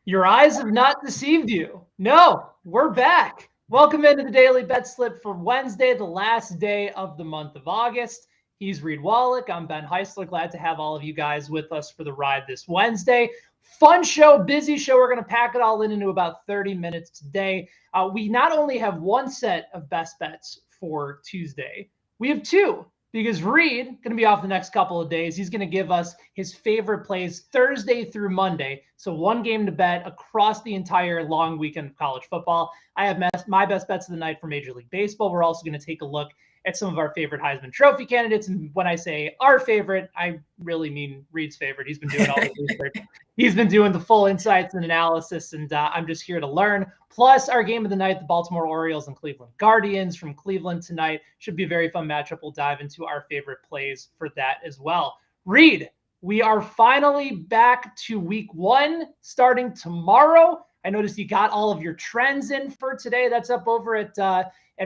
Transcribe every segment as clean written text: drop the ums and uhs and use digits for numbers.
Your eyes have not deceived you. No, we're back. Welcome into the Daily Betslip for Wednesday, the last day of the month of August. He's Reed Wallach. I'm Ben Heisler. Glad to have all of you guys with us for the ride this Wednesday. Fun show, busy show. We're going to pack it all in into about 30 minutes today. We not only have one set of best bets for Tuesday, we have two because Reed going to be off the next couple of days. He's going to give us his favorite plays Thursday through Monday. So one game to bet across the entire long weekend of college football. I have my best bets of the night for Major League Baseball. We're also going to take a look at some of our favorite Heisman Trophy candidates. And when I say our favorite, I really mean Reed's favorite. He's been doing all the research. He's been doing the full insights and analysis, and I'm just here to learn. Plus, our game of the night, the Baltimore Orioles and Cleveland Guardians from Cleveland tonight. Should be a very fun matchup. We'll dive into our favorite plays for that as well. Reed, we are finally back to week one starting tomorrow. I noticed you got all of your trends in for today. That's up over at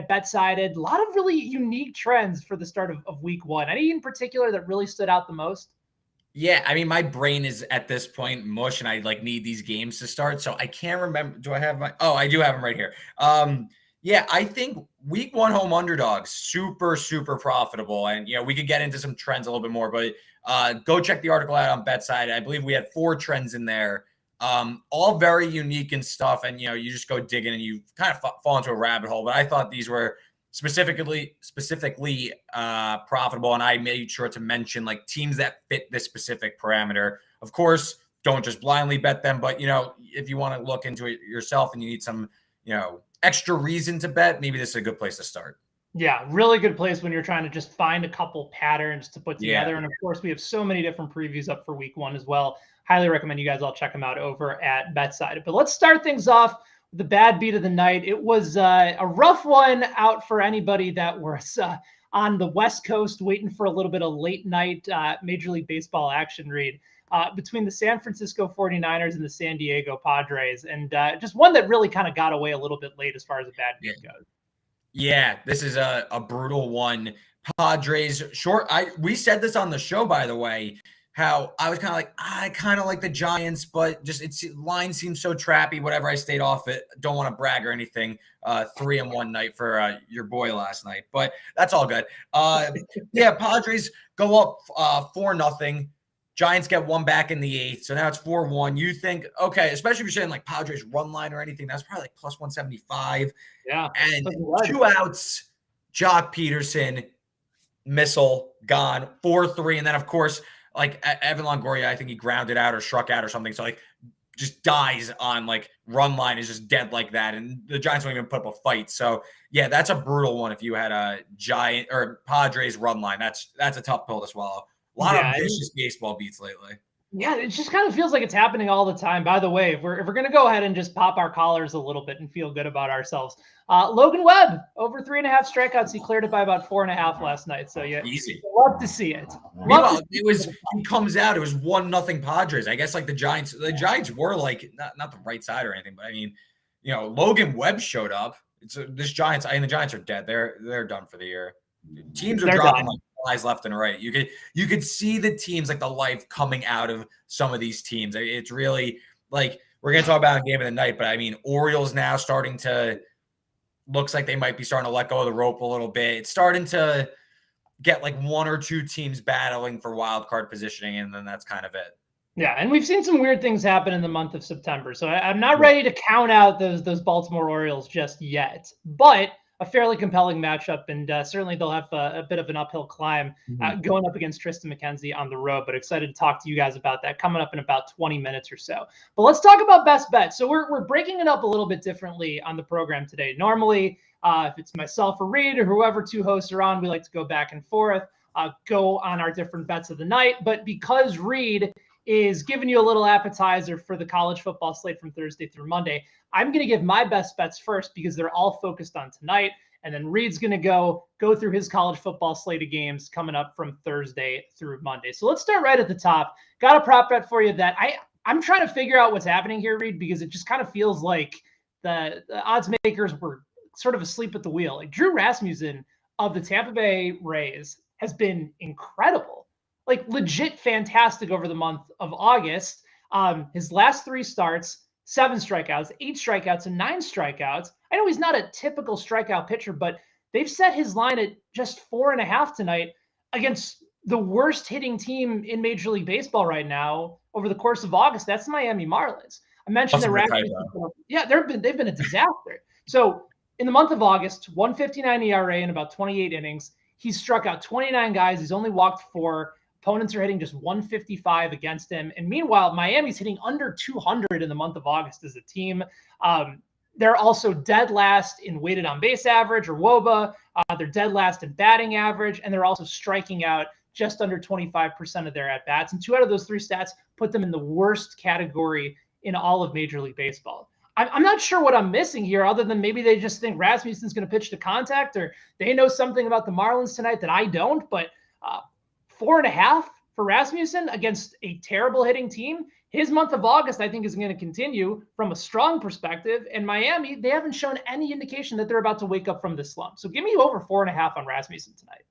BetSided. A lot of really unique trends for the start of week one. Any in particular that really stood out the most? Yeah, I mean, my brain is at this point mush, and I need these games to start. So I can't remember. Do I have my? Oh, I do have them right here. Yeah, I think week one home underdogs super profitable, and we could get into some trends a little bit more, but go check the article out on BetSide. I believe we had 4 trends in there, all very unique and stuff. And you just go digging and you kind of fall into a rabbit hole. But I thought these were specifically profitable, and I made sure to mention teams that fit this specific parameter. Of course, don't just blindly bet them, but if you want to look into it yourself and you need some extra reason to bet, maybe this is a good place to start. Yeah, really good place when you're trying to just find a couple patterns to put together. And of course, we have so many different previews up for week one as well. Highly recommend you guys all check them out over at BetSide. But let's start things off with the bad beat of the night. It was a rough one out for anybody that was on the West Coast waiting for a little bit of late night Major League Baseball action, Reed. Between the San Francisco 49ers and the San Diego Padres. And just one that really kind of got away a little bit late as far as a bad beat goes. Yeah, this is a brutal one. Padres, we said this on the show, by the way, how I was kind of I kind of like the Giants, but just line seems so trappy. Whatever, I stayed off it. Don't want to brag or anything. 3-1 night for your boy last night, but that's all good. Yeah, Padres go up 4-0. Giants get one back in the 8th, so now it's 4-1. You think, okay, especially if you're saying Padres run line or anything, that's probably plus 175. Yeah. And 2 outs, Jock Peterson, missile, gone, 4-3. And then, of course, Evan Longoria, I think he grounded out or struck out or something. So, just dies on, run line is just dead like that. And the Giants don't even put up a fight. So, yeah, that's a brutal one if you had a Giant or Padres run line. That's a tough pill to swallow. A lot of vicious baseball beats lately. Yeah, it just kind of feels like it's happening all the time. By the way, if we're going to go ahead and just pop our collars a little bit and feel good about ourselves, Logan Webb over 3.5 strikeouts. He cleared it by about 4.5 last night. So yeah, easy. Love to see it. He comes out. It was 1-0 Padres. I guess the Giants were not the right side or anything, but I mean, Logan Webb showed up. The Giants are dead. They're done for the year. Teams are dropping flies left and right. You could see the teams the life coming out of some of these teams. It's really we're gonna talk about a game of the night, but I mean Orioles now starting to looks like they might be starting to let go of the rope a little bit. It's starting to get 1 or 2 teams battling for wild card positioning, and then that's kind of it. Yeah, and we've seen some weird things happen in the month of September. So I'm not ready to count out those Baltimore Orioles just yet, but a fairly compelling matchup, and certainly they'll have a bit of an uphill climb going up against Tristan McKenzie on the road. But excited to talk to you guys about that coming up in about 20 minutes or so. But let's talk about best bets. So we're breaking it up a little bit differently on the program today. Normally, if it's myself or Reed or whoever 2 hosts are on, we like to go back and forth, go on our different bets of the night. But because Reed is giving you a little appetizer for the college football slate from Thursday through Monday, I'm going to give my best bets first because they're all focused on tonight. And then Reed's going to go through his college football slate of games coming up from Thursday through Monday. So let's start right at the top. Got a prop bet for you that I'm trying to figure out what's happening here, Reed, because it just kind of feels like the odds makers were sort of asleep at the wheel. Drew Rasmussen of the Tampa Bay Rays has been incredible. Legit fantastic over the month of August. His last 3 starts, 7 strikeouts, 8 strikeouts, and 9 strikeouts. I know he's not a typical strikeout pitcher, but they've set his line at just 4.5 tonight against the worst hitting team in Major League Baseball right now over the course of August. That's the Miami Marlins. I mentioned that they've been a disaster. So in the month of August, 159 ERA in about 28 innings. He's struck out 29 guys. He's only walked 4. Opponents are hitting just 155 against him. And meanwhile, Miami's hitting under 200 in the month of August as a team. They're also dead last in weighted on base average, or WOBA. They're dead last in batting average, and they're also striking out just under 25% of their at-bats. And 2 out of those 3 stats put them in the worst category in all of Major League Baseball. I'm not sure what I'm missing here, other than maybe they just think Rasmussen's going to pitch to contact, or they know something about the Marlins tonight that I don't. But 4.5 for Rasmussen against a terrible hitting team. His month of August, I think, is going to continue from a strong perspective. And Miami, they haven't shown any indication that they're about to wake up from this slump. So give me over 4.5 on Rasmussen tonight.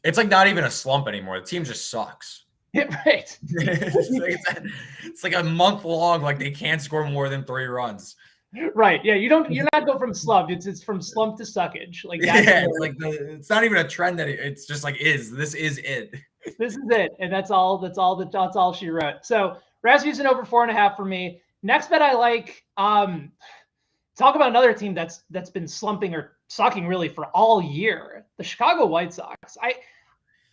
It's like not even a slump anymore. The team just sucks. Yeah, right. It's like a month long. Like they can't score more than 3 runs. Right. Yeah. You're not going from slump. It's from slump to suckage. Like it's like it's not even a trend that it's just like this is it. This is it, and that's all she wrote. So Rasmussen over 4.5 for me. Next bet I like. Talk about another team that's been slumping or sucking really for all year. The Chicago White Sox.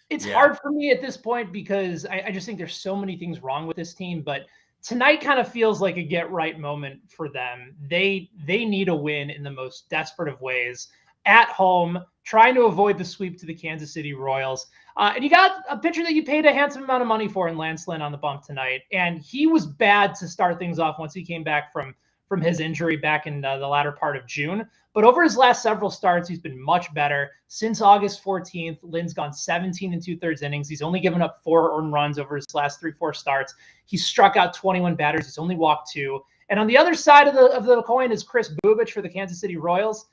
It's hard for me at this point because I just think there's so many things wrong with this team. But tonight kind of feels like a get right moment for them. They need a win in the most desperate of ways at home, trying to avoid the sweep to the Kansas City Royals. And you got a pitcher that you paid a handsome amount of money for in Lance Lynn on the bump tonight. And he was bad to start things off once he came back from his injury back in the latter part of June. But over his last several starts, he's been much better. Since August 14th, Lynn's gone 17 2/3 innings. He's only given up 4 earned runs over his last 3-4 starts. He's struck out 21 batters. He's only walked 2. And on the other side of the coin is Chris Bubich for the Kansas City Royals.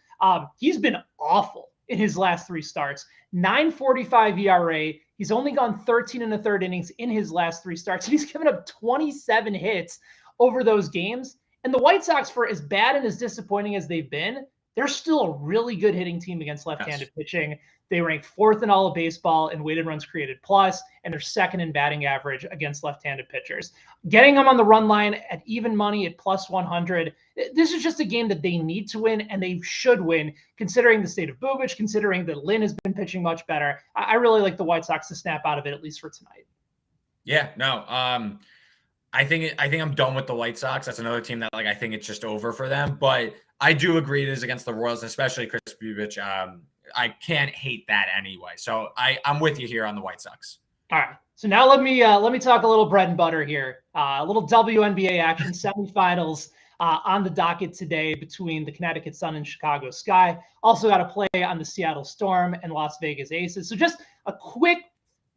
He's been awful in his last 3 starts. 9.45 ERA. He's only gone 13 1/3 innings in his last 3 starts. And he's given up 27 hits over those games. And the White Sox, for as bad and as disappointing as they've been, they're still a really good hitting team against left-handed pitching. They rank 4th in all of baseball in weighted runs created plus, and they're 2nd in batting average against left-handed pitchers. Getting them on the run line at even money at plus 100, this is just a game that they need to win, and they should win, considering the state of Bubich, considering that Lynn has been pitching much better. I really like the White Sox to snap out of it, at least for tonight. Yeah, no. I think I'm done with the White Sox. That's another team that I think it's just over for them. But I do agree it is against the Royals, especially Chris Bubich. I can't hate that anyway. So I'm with you here on the White Sox. All right. So now let me talk a little bread and butter here. A little WNBA action, semifinals on the docket today between the Connecticut Sun and Chicago Sky. Also got to play on the Seattle Storm and Las Vegas Aces. So just a quick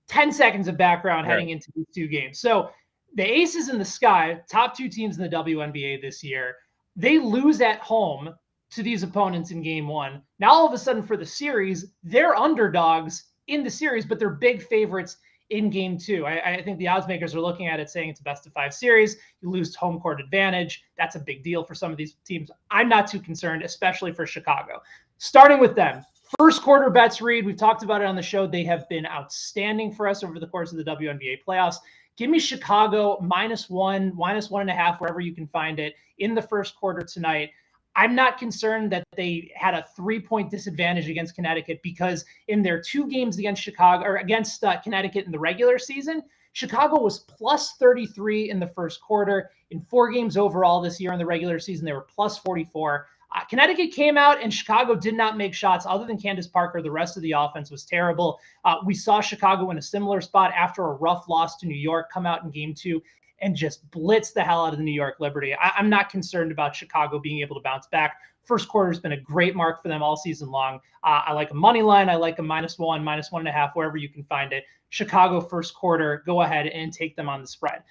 10 seconds of background heading into these 2 games. So the Aces and the Sky, top 2 teams in the WNBA this year, they lose at home to these opponents in game 1. Now, all of a sudden for the series, they're underdogs in the series, but they're big favorites in game 2. I think the odds makers are looking at it saying it's a best of 5 series. You lose home court advantage. That's a big deal for some of these teams. I'm not too concerned, especially for Chicago. Starting with them, first quarter bets, Reed. We've talked about it on the show. They have been outstanding for us over the course of the WNBA playoffs. Give me Chicago -1, -1.5, wherever you can find it in the first quarter tonight. I'm not concerned that they had a 3-point disadvantage against Connecticut because in their 2 games against Chicago or against Connecticut in the regular season, Chicago was plus 33 in the first quarter. In 4 games overall this year in the regular season, they were plus 44. Connecticut came out and Chicago did not make shots other than Candace Parker. The rest of the offense was terrible. We saw Chicago in a similar spot after a rough loss to New York come out in game 2 and just blitz the hell out of the New York Liberty. I'm not concerned about Chicago being able to bounce back. First quarter has been a great mark for them all season long. I like a money line. I like a -1, -1.5, wherever you can find it. Chicago first quarter, go ahead and take them on the spread.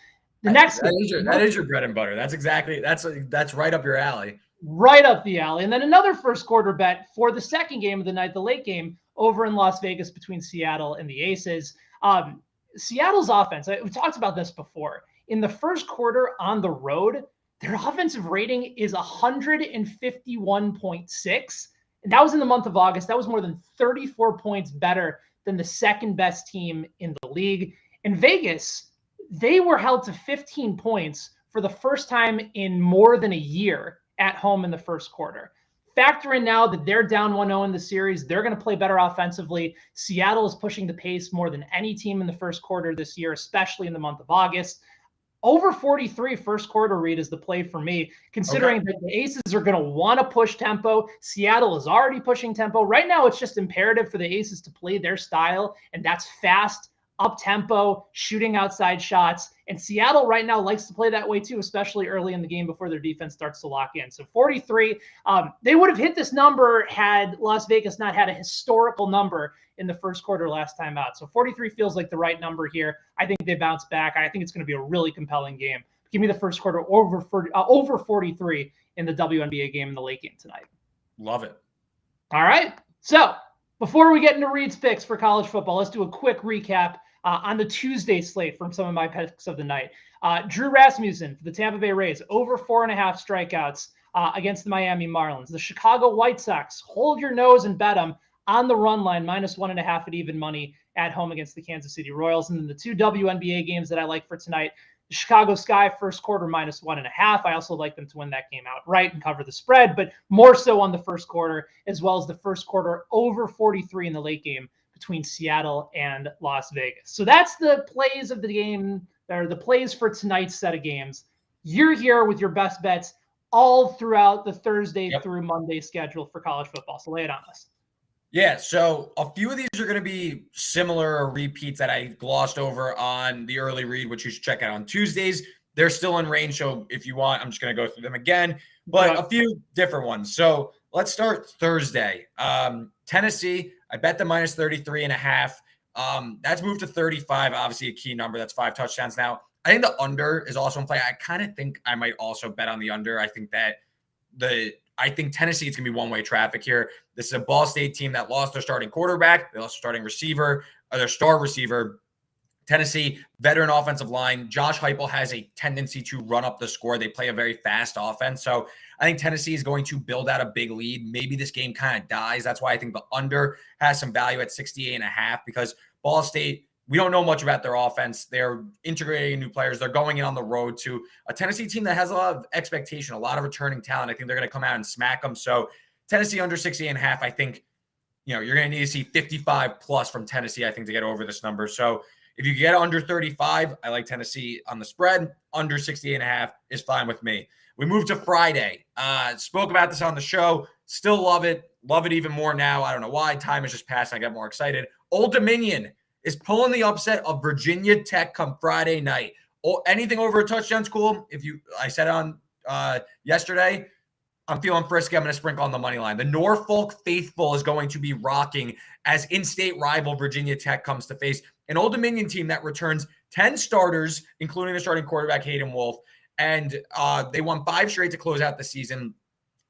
The next that is your bread and butter. That's right up your alley. Right up the alley. And then another first quarter bet for the second game of the night, the late game over in Las Vegas between Seattle and the Aces. Seattle's offense, we talked about this before. In the first quarter on the road, Their offensive rating is 151.6. And that was in the month of August. That was more than 34 points better than the second best team in the league. In Vegas, they were held to 15 points for the first time in more than a year at home in the first quarter. Factor in now that they're down 1-0 in the series. They're going to play better offensively. Seattle is pushing the pace more than any team in the first quarter this year, especially in the month of August. Over 43 first quarter read is the play for me, considering that the Aces are going to want to push tempo. Seattle is already pushing tempo. Right now, it's just imperative for the Aces to play their style, and that's fast, up-tempo, shooting outside shots. And Seattle right now likes to play that way too, especially early in the game before their defense starts to lock in. So 43, they would have hit this number had Las Vegas not had a historical number in the first quarter last time out. So 43 feels like the right number here. I think they bounce back. I think it's going to be a really compelling game. Give me the first quarter over 43 in the WNBA game in the late game tonight. Love it. All right. So before we get into Reed's picks for college football, let's do a quick recap on the Tuesday slate from some of my picks of the night. Drew Rasmussen for the Tampa Bay Rays, over 4.5 strikeouts against the Miami Marlins. The Chicago White Sox, hold your nose and bet them on the run line, -1.5 at even money at home against the Kansas City Royals. And then the two WNBA games that I like for tonight, the Chicago Sky first quarter -1.5. I also like them to win that game outright and cover the spread, but more so on the first quarter, as well as the first quarter over 43 in the late game between Seattle and Las Vegas. So that's the plays of the game, or the plays for tonight's set of games. You're here with your best bets all throughout the Thursday through Monday schedule for college football. So lay it on us. Yeah, so a few of these are going to be similar repeats that I glossed over on the early read, which you should check out on Tuesdays. They're still in range, so if you want, I'm just going to go through them again, but a few different ones. So let's start Thursday. Tennessee, I bet the -33.5. That's moved to 35, obviously a key number. That's 5 touchdowns now. I think the under is also in play. I kind of think I might also bet on the under. I think Tennessee is going to be one-way traffic here. This is a Ball State team that lost their starting quarterback. They lost their starting receiver, or their star receiver. Tennessee, veteran offensive line. Josh Heupel has a tendency to run up the score. They play a very fast offense. So I think Tennessee is going to build out a big lead. Maybe this game kind of dies. That's why I think the under has some value at 68.5, because Ball State, we don't know much about their offense. They're integrating new players. They're going in on the road to a Tennessee team that has a lot of expectation, a lot of returning talent. I think they're going to come out and smack them. So Tennessee under 68.5, I think, you're going to need to see 55 plus from Tennessee, I think, to get over this number. So if you get under 35, I like Tennessee on the spread. Under 68.5 is fine with me. We move to Friday. Spoke about this on the show. Still love it. Love it even more now. I don't know why. Time has just passed. I got more excited. Old Dominion is pulling the upset of Virginia Tech come Friday night. Anything over a touchdown's cool. I said on yesterday, I'm feeling frisky. I'm going to sprinkle on the money line. The Norfolk faithful is going to be rocking as in-state rival Virginia Tech comes to face an Old Dominion team that returns 10 starters, including the starting quarterback, Hayden Wolf. And they won 5 straight to close out the season.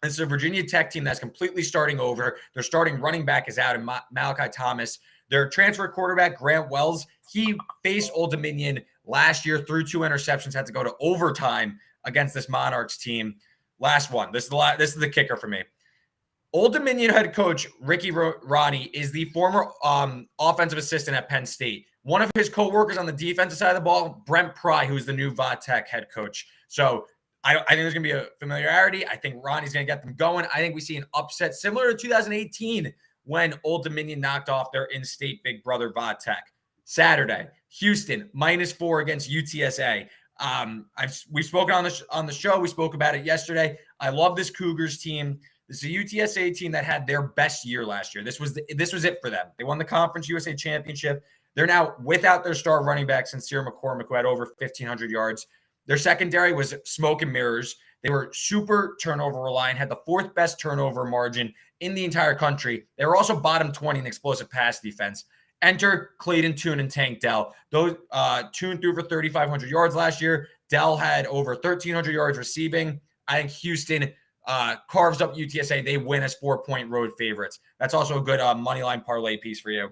This is a Virginia Tech team that's completely starting over. Their starting running back is out in Malachi Thomas. Their transfer quarterback, Grant Wells, he faced Old Dominion last year, threw 2 interceptions, had to go to overtime against this Monarchs team. Last one. This is the kicker for me. Old Dominion head coach Ricky Ronnie is the former offensive assistant at Penn State. One of his co-workers on the defensive side of the ball, Brent Pry, who's the new Va-Tech head coach. So I think there's going to be a familiarity. I think Ronnie's going to get them going. I think we see an upset similar to 2018 when Old Dominion knocked off their in-state big brother Va-Tech. Saturday, Houston, -4 against UTSA. We've spoken on the show. We spoke about it yesterday. I love this Cougars team. This is a UTSA team that had their best year last year. This was it for them. They won the Conference USA Championship. They're now without their star running back, Sincere McCormick, who had over 1,500 yards. Their secondary was smoke and mirrors. They were super turnover reliant, had the 4th best turnover margin in the entire country. They were also bottom 20 in explosive pass defense. Enter Clayton Tune and Tank Dell. Those Tune threw for 3,500 yards last year. Dell had over 1,300 yards receiving. I think Houston carves up UTSA. They win as 4-point road favorites. That's also a good money line parlay piece for you.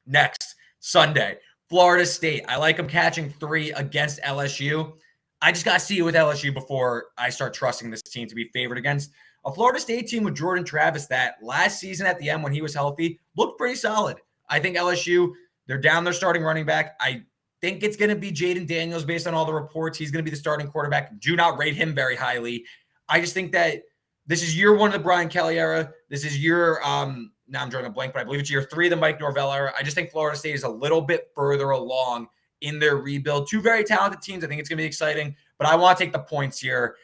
Next, Sunday, Florida State. I like them catching 3 against LSU. I just got to see it with LSU before I start trusting this team to be favored against a Florida State team with Jordan Travis that last season at the end when he was healthy looked pretty solid. I think LSU, they're down their starting running back. I think it's going to be Jaden Daniels based on all the reports. He's going to be the starting quarterback. Do not rate him very highly. I just think that this is year one of the Brian Kelly era. This is year, now I'm drawing a blank, but I believe it's year 3 of the Mike Norvell era. I just think Florida State is a little bit further along in their rebuild. 2 very talented teams. I think it's going to be exciting, but I want to take the points here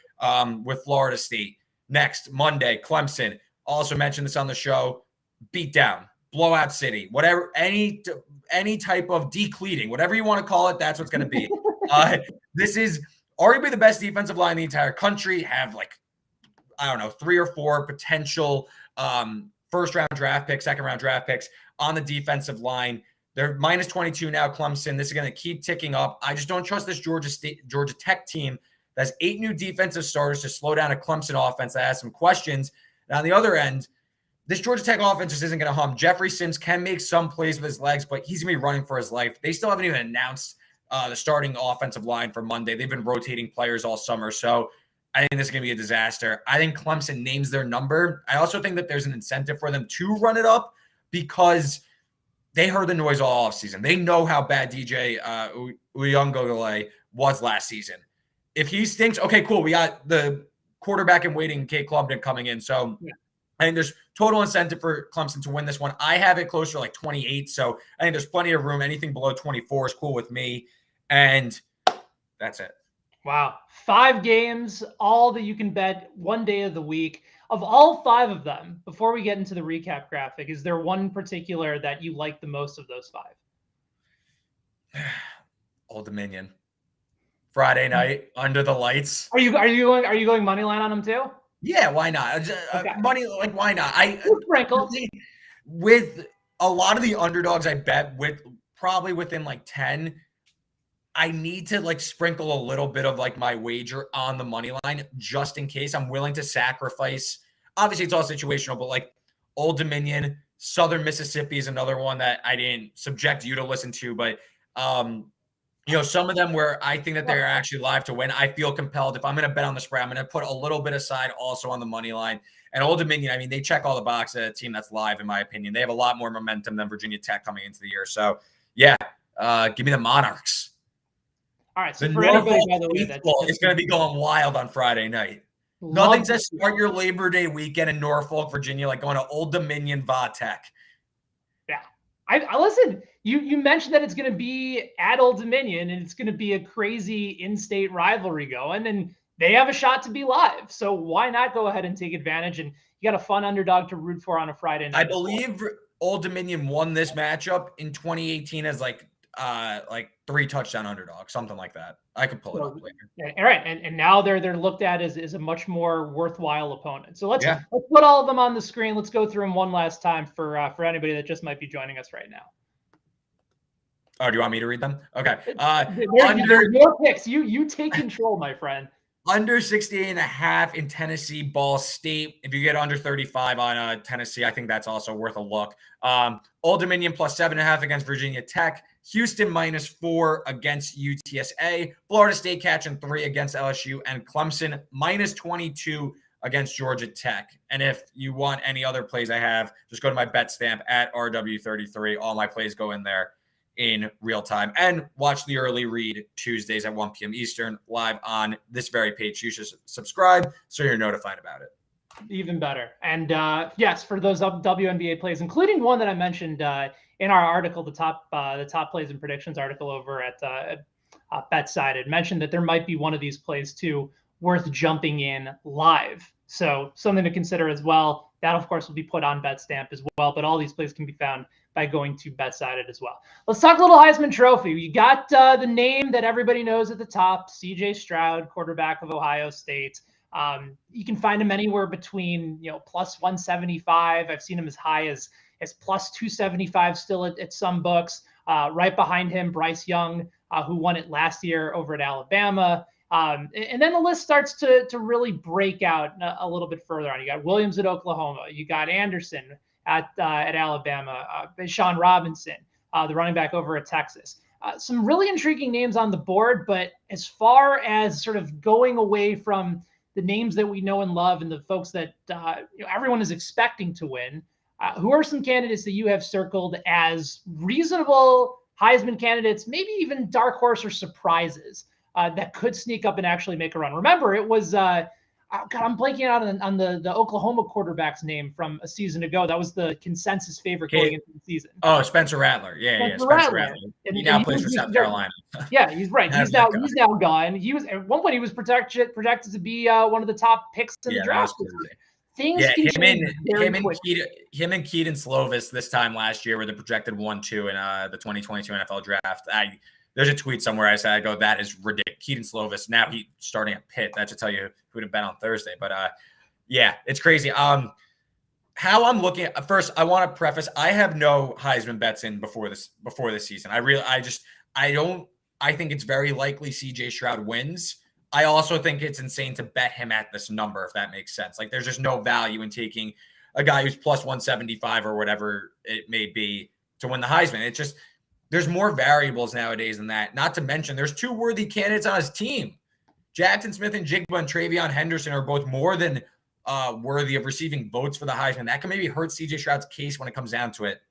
with Florida State. Next, Monday, Clemson. Also mentioned this on the show. Beatdown, blowout city, whatever, any type of decleating, whatever you want to call it, that's what's going to be. This is arguably the best defensive line in the entire country. Have 3 or 4 potential first-round draft picks, second-round draft picks on the defensive line. They're minus 22 now, Clemson. This is going to keep ticking up. I just don't trust this Georgia Tech team that has 8 new defensive starters to slow down a Clemson offense that has some questions. And on the other end, this Georgia Tech offense just isn't going to hum. Jeffrey Sims can make some plays with his legs, but he's going to be running for his life. They still haven't even announced the starting offensive line for Monday. They've been rotating players all summer, so I think this is going to be a disaster. I think Clemson names their number. I also think that there's an incentive for them to run it up because they heard the noise all offseason. They know how bad DJ Uyunglele was last season. If he stinks, okay, cool. We got the quarterback in waiting, Kate Clubden, coming in. So I think there's total incentive for Clemson to win this one. I have it closer to 28. So I think there's plenty of room. Anything below 24 is cool with me. And that's it. Wow. 5 games, all that you can bet one day of the week. Of all 5 of them, before we get into the recap graphic, is there one particular that you like the most of those 5? Old Dominion. Friday night under the lights. Are you going money line on them too? Yeah, why not? Okay. Money, why not? Sprinkle. With a lot of the underdogs, I bet with probably within 10. I need to sprinkle a little bit of my wager on the money line just in case. I'm willing to sacrifice. Obviously, it's all situational, but Old Dominion, Southern Mississippi is another one that I didn't subject you to listen to, but some of them where I think that they're actually live to win. I feel compelled. If I'm going to bet on the spread, I'm going to put a little bit aside also on the money line. And Old Dominion, they check all the boxes at a team that's live, in my opinion. They have a lot more momentum than Virginia Tech coming into the year. So, yeah, give me the Monarchs. All right. So for anybody, by the way, it's going to be going wild on Friday night. Nothing to start your Labor Day weekend in Norfolk, Virginia, like going to Old Dominion Va-Tech. Yeah. I listen, you mentioned that it's going to be at Old Dominion and it's going to be a crazy in-state rivalry going, and they have a shot to be live. So why not go ahead and take advantage? And you got a fun underdog to root for on a Friday night. I believe Old Dominion won this matchup in 2018 as 3 touchdown underdog, something like that. I could pull it up later. Yeah, all right, and now they're looked at as a much more worthwhile opponent. So let's put all of them on the screen. Let's go through them one last time for anybody that just might be joining us right now. Oh, do you want me to read them? Okay. Under your picks, you take control, my friend. Under 68.5 in Tennessee, Ball State. If you get under 35 on Tennessee, I think that's also worth a look. Old Dominion plus 7.5 against Virginia Tech. Houston minus 4 against UTSA. Florida State catching 3 against LSU. And Clemson minus 22 against Georgia Tech. And if you want any other plays I have, just go to my bet stamp at RW33. All my plays go in there in real time, and watch the early read Tuesdays at 1 p.m. Eastern live on this very page. You should subscribe so you're notified about it. Even better. And yes, for those WNBA plays, including one that I mentioned in our article, the top plays and predictions article over at BetSided, mentioned that there might be one of these plays too worth jumping in live. So something to consider as well. That, of course, will be put on BetStamp as well, but all these plays can be found by going to BetSided as well. Let's talk a little Heisman Trophy. You got the name that everybody knows at the top, C.J. Stroud, quarterback of Ohio State. You can find him anywhere between plus 175. I've seen him as high as plus 275 still at some books. Right behind him, Bryce Young, who won it last year over at Alabama. And then the list starts to really break out a little bit further on. You got Williams at Oklahoma. You got Anderson at Alabama. Sean Robinson, the running back over at Texas. Some really intriguing names on the board, but as far as sort of going away from the names that we know and love and the folks that everyone is expecting to win, who are some candidates that you have circled as reasonable Heisman candidates, maybe even dark horse or surprises that could sneak up and actually make a run? Remember, it was God, I'm blanking out on the Oklahoma quarterback's name from a season ago. That was the consensus favorite going into the season. Oh, Spencer Rattler. Yeah, Spencer Rattler. He now plays for South Carolina. Yeah, he's right. He's now gone. He was at one point he was projected to be one of the top picks in the draft. Things can change very quickly. Him and Keaton Slovis this time last year were the projected 1-2 in the 2022 NFL draft. There's a tweet somewhere I said, I go, that is ridiculous. Keaton Slovis, now he's starting at Pitt. That should tell you who to bet on Thursday. But yeah, it's crazy. How I'm looking at, first, I want to preface, I have no Heisman bets in before this season. I think it's very likely CJ Stroud wins. I also think it's insane to bet him at this number, if that makes sense. Like, there's just no value in taking a guy who's plus 175 or whatever it may be to win the Heisman. It's just, there's more variables nowadays than that. Not to mention, there's two worthy candidates on his team. Jackson Smith and Jigba and Travion Henderson are both more than worthy of receiving votes for the Heisman. That can maybe hurt CJ Stroud's case when it comes down to it.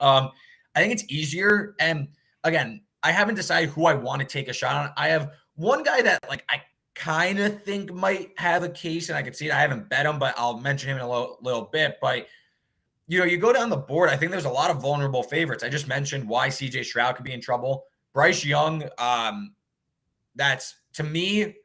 I think it's easier. And again, I haven't decided who I want to take a shot on. I have one guy that I kind of think might have a case, and I can see it. I haven't bet him, but I'll mention him in a little bit. But you go down the board, I think there's a lot of vulnerable favorites. I just mentioned why CJ Stroud could be in trouble. Bryce Young, that's, to me,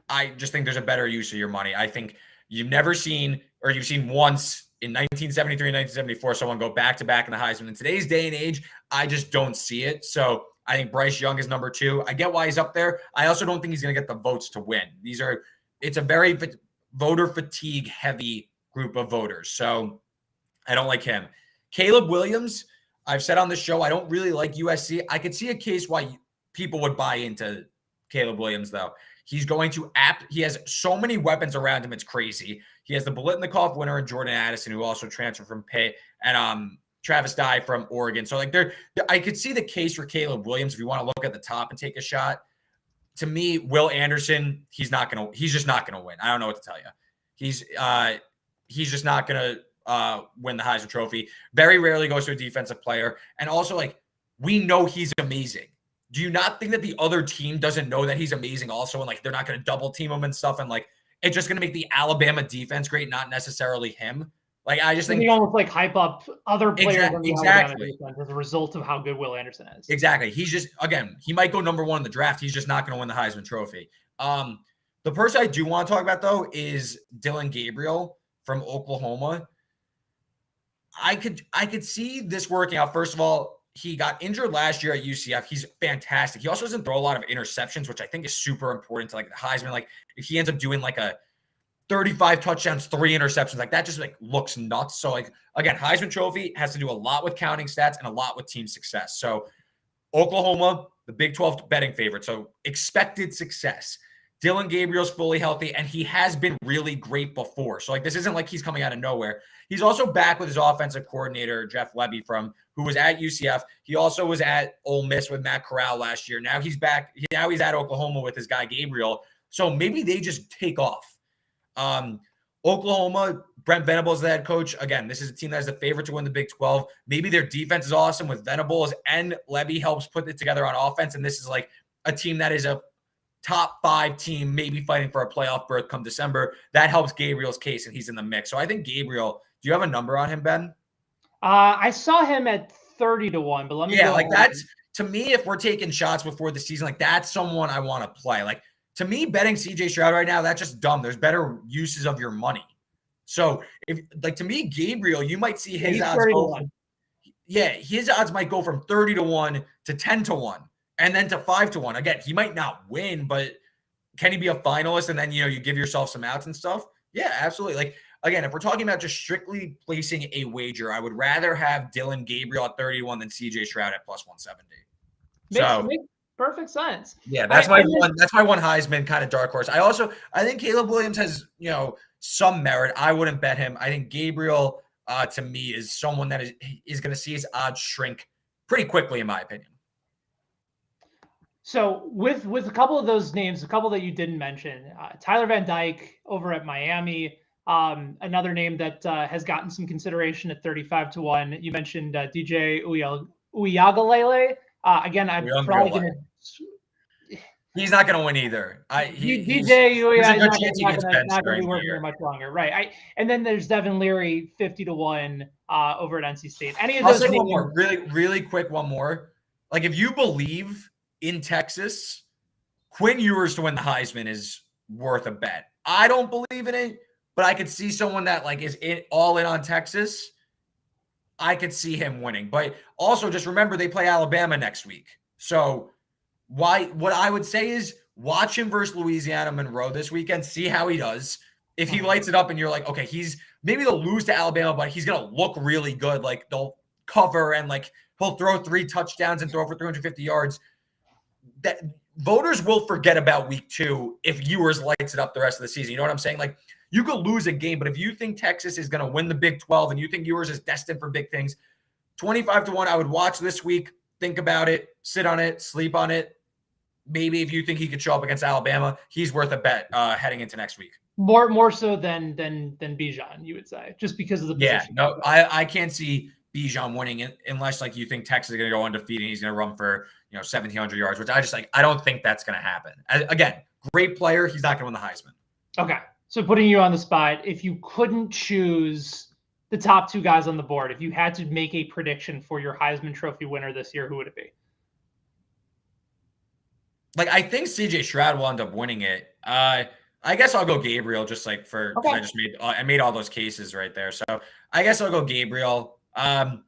I just think there's a better use of your money. I think you've seen once in 1973 and 1974 someone go back-to-back in the Heisman. In today's day and age, I just don't see it. So I think Bryce Young is number 2. I get why he's up there. I also don't think he's going to get the votes to win. It's a very voter fatigue heavy group of voters. So I don't like him. Caleb Williams, I've said on the show, I don't really like USC. I could see a case why people would buy into Caleb Williams, though. He has so many weapons around him. It's crazy. He has the Biletnikoff winner in Jordan Addison, who also transferred from Pitt, and Travis Dye from Oregon. So I could see the case for Caleb Williams if you want to look at the top and take a shot. To me, Will Anderson, he's just not gonna win. I don't know what to tell you. He's just not gonna win the Heisman Trophy. Very rarely goes to a defensive player. And also, we know he's amazing. Do you not think that the other team doesn't know that he's amazing also? And they're not going to double team him and stuff. And it's just going to make the Alabama defense great, not necessarily him. I just think he almost hype up other players on the Alabama defense as a result of how good Will Anderson is. Exactly. He's just, again, he might go number 1 in the draft. He's just not going to win the Heisman Trophy. The person I do want to talk about, though, is Dylan Gabriel from Oklahoma. I could see this working out. First of all, he got injured last year at UCF. He's fantastic. He also doesn't throw a lot of interceptions, which I think is super important to the Heisman. If he ends up doing a 35 touchdowns, 3 interceptions, that just looks nuts. So again, Heisman Trophy has to do a lot with counting stats and a lot with team success. So Oklahoma, the Big 12 betting favorite. So expected success. Dylan Gabriel's fully healthy, and he has been really great before. So this isn't like he's coming out of nowhere. He's also back with his offensive coordinator, Jeff Lebby, who was at UCF. He also was at Ole Miss with Matt Corral last year. Now he's back. Now he's at Oklahoma with his guy Gabriel. So maybe they just take off. Oklahoma, Brent Venables, the head coach. Again, this is a team that is the favorite to win the Big 12. Maybe their defense is awesome with Venables, and Lebby helps put it together on offense. And this is a team that is a top 5 team, maybe fighting for a playoff berth come December. That helps Gabriel's case, and he's in the mix. So I think Gabriel, do you have a number on him, Ben? I saw him at 30-1, but let me go. That's, to me, if we're taking shots before the season, that's someone I want to play. To me, betting CJ Stroud right now, that's just dumb. There's better uses of your money. So if to me, Gabriel, you might see his odds go. His odds might go from 30-1 to 10-1. And then to 5-1. Again, he might not win, but can he be a finalist? And then, you give yourself some outs and stuff. Yeah, absolutely. Again, if we're talking about just strictly placing a wager, I would rather have Dylan Gabriel at 31 than CJ Stroud at plus 170. Makes perfect sense. Yeah, that's my one Heisman kind of dark horse. I think Caleb Williams has, some merit. I wouldn't bet him. I think Gabriel, to me, is someone that is going to see his odds shrink pretty quickly, in my opinion. So with a couple of those names, a couple that you didn't mention, Tyler Van Dyke over at Miami, another name that has gotten some consideration at 35-1. You mentioned DJ Uyagalele. Again, I'm probably going to. He's not going to win either. DJ There's a is good chance he gets benched not going to during be the working year. there much longer, right? And then there's Devin Leary, 50-1 over at NC State. Any of I'll those say names? one more, really quick, one more. Like, if you believe in Texas, Quinn Ewers to win the Heisman is worth a bet. I don't believe in it, but I could see someone that like is all in on Texas. I could see him winning. But also just remember they play Alabama next week. So what I would say is watch him versus Louisiana Monroe this weekend, see how he does. If he lights it up and you're like, okay, maybe they'll lose to Alabama, but he's going to look really good. Like they'll cover and like he'll throw 3 touchdowns and throw for 350 yards. That voters will forget about week 2 if Ewers lights it up the rest of the season. You know what I'm saying? Like you could lose a game, but if you think Texas is going to win the Big 12 and you think Ewers is destined for big things, 25-1, I would watch this week. Think about it, sit on it, sleep on it. Maybe if you think he could show up against Alabama, he's worth a bet heading into next week. More so than Bijan, you would say, just because of the position. Yeah, no, I can't see Bijan winning it unless like you think Texas is going to go undefeated and he's going to run for 1,700 yards, which I don't think that's going to happen. Again, great player, he's not going to win the Heisman. Okay, so putting you on the spot, if you couldn't choose the top 2 guys on the board, if you had to make a prediction for your Heisman Trophy winner this year, who would it be? Like, I think CJ Stroud will end up winning it. I guess I'll go Gabriel just like because I made all those cases right there. So I guess I'll go Gabriel. I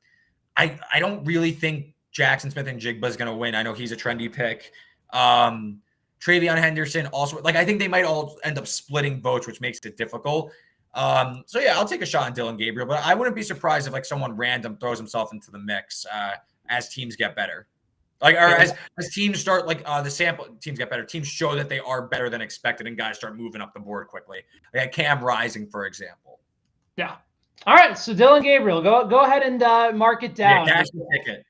don't really think Jackson Smith and Jigba is going to win. I know he's a trendy pick. TreVeyon Henderson also, like, I think they might all end up splitting votes, which makes it difficult. So yeah, I'll take a shot on Dylan Gabriel, but I wouldn't be surprised if like someone random throws himself into the mix as teams get better. Like, or as teams start, like the sample teams get better, teams show that they are better than expected, and guys start moving up the board quickly. Like Cam Rising, for example. Yeah. All right. So Dylan Gabriel, go ahead and mark it down. Yeah, cash your ticket.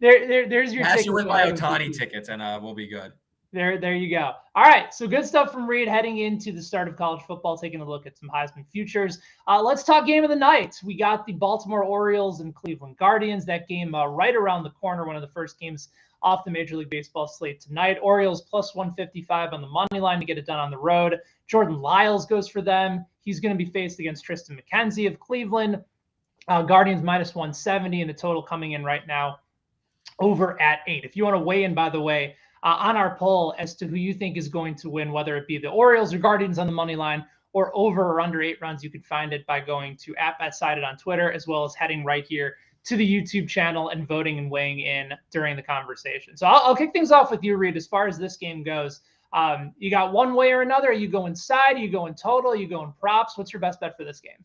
There's your ticket. Cash you with my Otani tickets, and we'll be good. There you go. All right, so good stuff from Reed heading into the start of college football, taking a look at some Heisman futures. Let's talk game of the night. We got the Baltimore Orioles and Cleveland Guardians. That game right around the corner, one of the first games off the Major League Baseball slate tonight. Orioles plus 155 on the money line to get it done on the road. Jordan Lyles goes for them. He's going to be faced against Tristan McKenzie of Cleveland. Guardians minus 170, and the total coming in right now over at 8. If you want to weigh in, by the way, on our poll as to who you think is going to win, whether it be the Orioles or Guardians on the money line or over or under 8 runs, you can find it by going to @BetSided on Twitter, as well as heading right here to the YouTube channel and voting and weighing in during the conversation. So I'll kick things off with you, Reed. As far as this game goes, you got one way or another. Are you going side? Are you going total? Are you going props? What's your best bet for this game?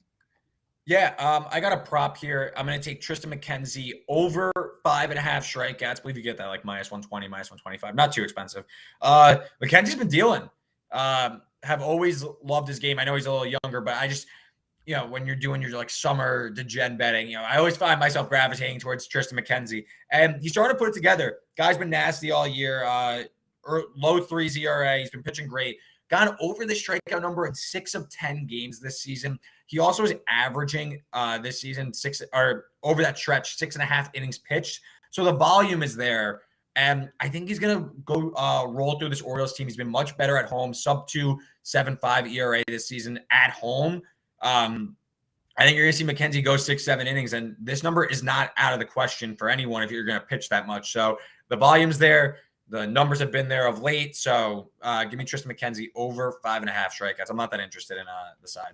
Yeah, I got a prop here. I'm going to take Tristan McKenzie over 5.5 strikeouts. I believe you get that like minus 120, minus 125. Not too expensive. McKenzie's been dealing. Have always loved his game. I know he's a little younger, but I just, when you're doing your like summer degen betting, I always find myself gravitating towards Tristan McKenzie. And he's starting to put it together. Guy's been nasty all year. Low 3s ERA. He's been pitching great. Gone over the strikeout number in 6 of 10 games this season. He also is averaging this season over that stretch 6.5 innings pitched. So the volume is there, and I think he's gonna go roll through this Orioles team. He's been much better at home, sub 2.75 ERA this season at home. I think you're gonna see McKenzie go 6-7 innings, and this number is not out of the question for anyone if you're gonna pitch that much. So the volume's there. The numbers have been there of late. So give me Tristan McKenzie over 5.5 strikeouts. I'm not that interested in the side.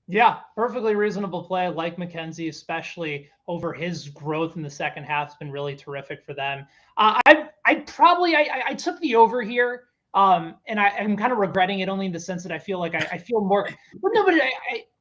Yeah, perfectly reasonable play. Like McKenzie, especially over his growth in the second half, has been really terrific for them. I took the over here, and I'm kind of regretting it only in the sense that I feel like I feel more. But no, but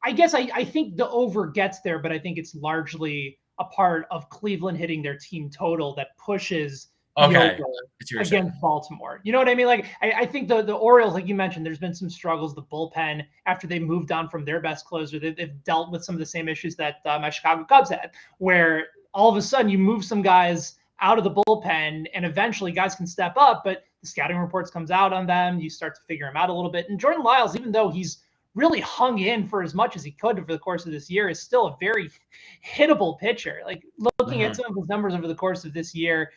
I guess I think the over gets there, but I think it's largely a part of Cleveland hitting their team total that pushes against Baltimore. You know what I mean? Like, I think the Orioles, like you mentioned, there's been some struggles. The bullpen, after they moved on from their best closer, they've dealt with some of the same issues that my Chicago Cubs had, where all of a sudden you move some guys out of the bullpen, and eventually guys can step up, but the scouting reports comes out on them. You start to figure him out a little bit. And Jordan Lyles, even though he's really hung in for as much as he could over the course of this year, is still a very hittable pitcher. Like looking at some of his numbers over the course of this year,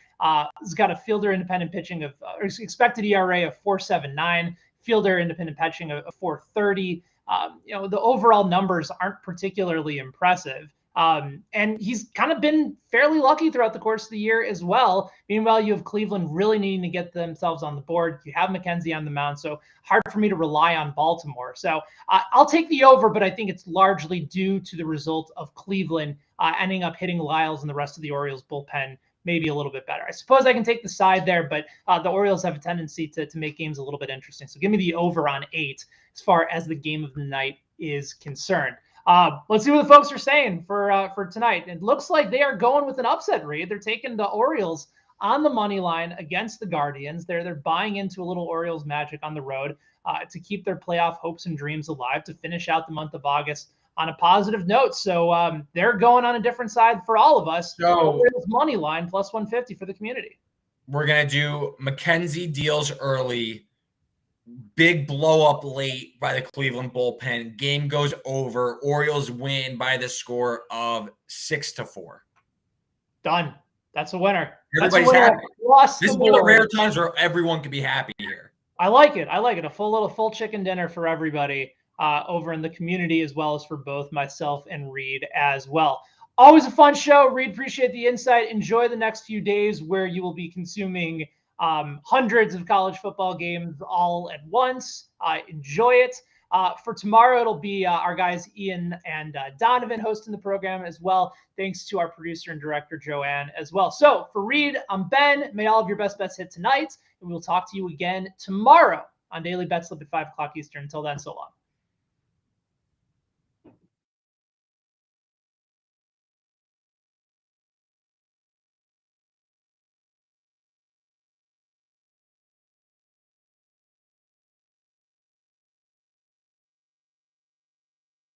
he's got a fielder independent pitching of expected ERA of 4.79, fielder independent pitching of 4.30. The overall numbers aren't particularly impressive. And he's kind of been fairly lucky throughout the course of the year as well. Meanwhile, you have Cleveland really needing to get themselves on the board. You have McKenzie on the mound, so hard for me to rely on Baltimore. So I'll take the over, but I think it's largely due to the result of Cleveland ending up hitting Lyles and the rest of the Orioles bullpen maybe a little bit better. I suppose I can take the side there, but the Orioles have a tendency to make games a little bit interesting. So give me the over on 8 as far as the game of the night is concerned. Let's see what the folks are saying for tonight. It looks like they are going with an upset, Reed. They're taking the Orioles on the money line against the Guardians. They're buying into a little Orioles magic on the road to keep their playoff hopes and dreams alive, to finish out the month of August on a positive note. So they're going on a different side for all of us. So Orioles money line plus 150 for the community. We're going to do McKenzie deals early. Big blow up late by the Cleveland bullpen. Game goes over. Orioles win by the score of 6-4. Done. That's a winner. Everybody's happy. This is one of the rare times where everyone can be happy here. I like it. A full chicken dinner for everybody over in the community, as well as for both myself and Reed as well. Always a fun show. Reed, appreciate the insight. Enjoy the next few days where you will be consuming hundreds of college football games all at once. Enjoy it. For tomorrow, it'll be our guys Ian and Donovan hosting the program as well. Thanks to our producer and director, Joanne, as well. So for Reed, I'm Ben. May all of your best bets hit tonight, and we'll talk to you again tomorrow on Daily Betslip at 5 o'clock Eastern. Until then, so long.